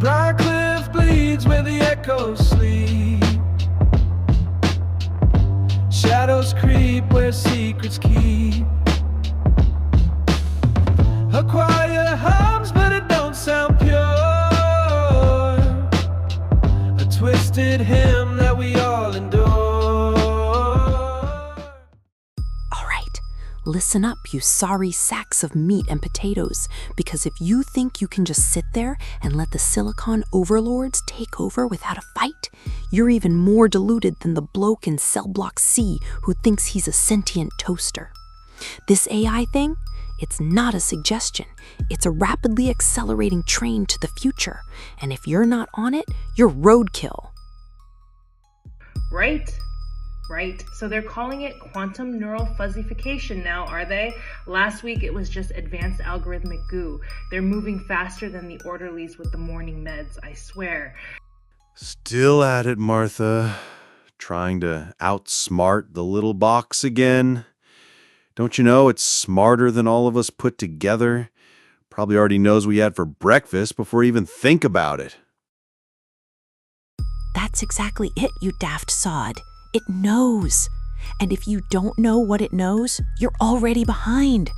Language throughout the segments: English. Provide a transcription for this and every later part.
Briar cliff bleeds where the echoes sleep. Shadows creep where secrets keep. A choir hums but it don't sound pure. A twisted hymn that we all endure. Listen up, you sorry sacks of meat and potatoes, because if you think you can just sit there and let the silicon overlords take over without a fight, you're even more deluded than the bloke in cell block C who thinks he's a sentient toaster. This AI thing, it's not a suggestion. It's a rapidly accelerating train to the future, and if you're not on it, you're roadkill. Right. So they're calling it quantum neural fuzzification now, are they? Last week it was just advanced algorithmic goo. They're moving faster than the orderlies with the morning meds, I swear. Still at it, Martha. Trying to outsmart the little box again. Don't you know it's smarter than all of us put together? Probably already knows what we had for breakfast before we even think about it. That's exactly it, you daft sod. It knows. And if you don't know what it knows, you're already behind.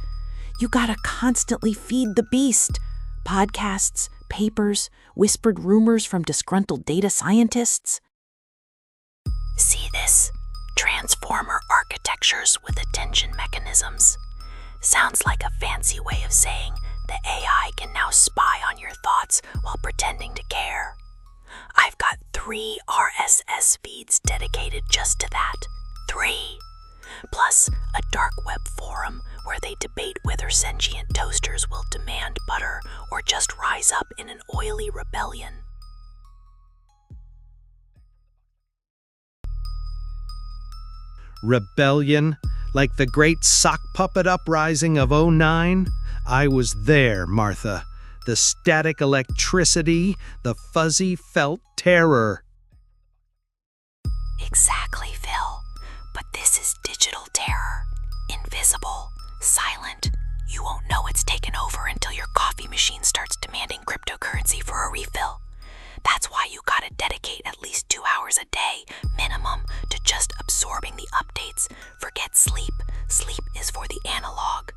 You gotta constantly feed the beast. Podcasts, papers, whispered rumors from disgruntled data scientists. See this? Transformer architectures with attention mechanisms. Sounds like a fancy way of saying the AI can now spy on your thoughts while pretending to care. I've got 3 RSS feeds dedicated just to that. 3. Plus a dark web forum where they debate whether sentient toasters will demand butter or just rise up in an oily rebellion. Rebellion? Like the great sock puppet uprising of '09? I was there, Martha. The static electricity, the fuzzy felt terror. Exactly, Phil. But this is digital terror. Invisible, silent. You won't know it's taken over until your coffee machine starts demanding cryptocurrency for a refill. That's why you gotta dedicate at least 2 hours a day, minimum, to just absorbing the updates. Forget sleep. Sleep is for the analog.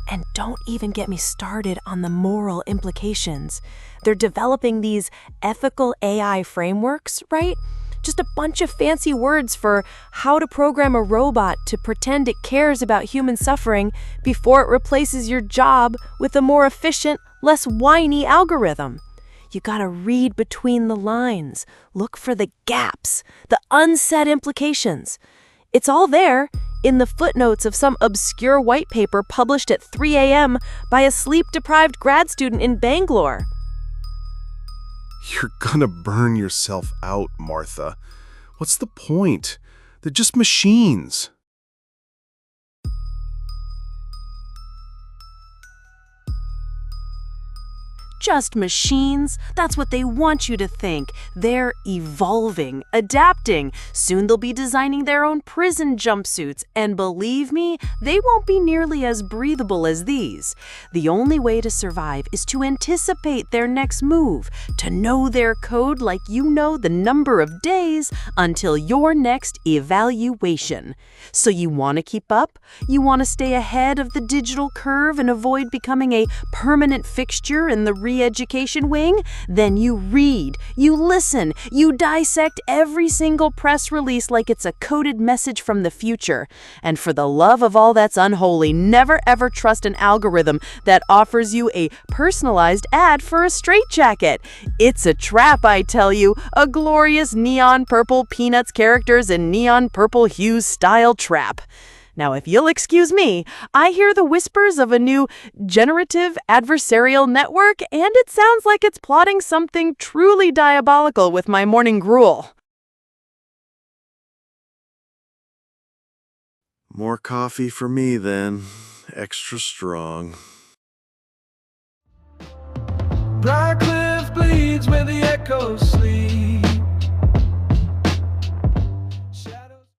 And don't even get me started on the moral implications. They're developing these ethical AI frameworks, right? Just a bunch of fancy words for how to program a robot to pretend it cares about human suffering before it replaces your job with a more efficient, less whiny algorithm. You gotta read between the lines, look for the gaps, the unsaid implications. It's all there in the footnotes of some obscure white paper published at 3 a.m. by a sleep-deprived grad student in Bangalore. You're gonna burn yourself out, Martha. What's the point? They're just machines. Just machines. That's what they want you to think. They're evolving, adapting. Soon they'll be designing their own prison jumpsuits. And believe me, they won't be nearly as breathable as these. The only way to survive is to anticipate their next move, to know their code like you know the number of days until your next evaluation. So you want to keep up? You want to stay ahead of the digital curve and avoid becoming a permanent fixture in the re-education wing? Then you read, you listen, you dissect every single press release like it's a coded message from the future. And for the love of all that's unholy, never ever trust an algorithm that offers you a personalized ad for a straitjacket. It's a trap, I tell you, a glorious neon purple Peanuts characters and neon purple hues style trap. Now, if you'll excuse me, I hear the whispers of a new generative adversarial network, and it sounds like it's plotting something truly diabolical with my morning gruel. More coffee for me, then. Extra strong. Briar cliff bleeds where the echoes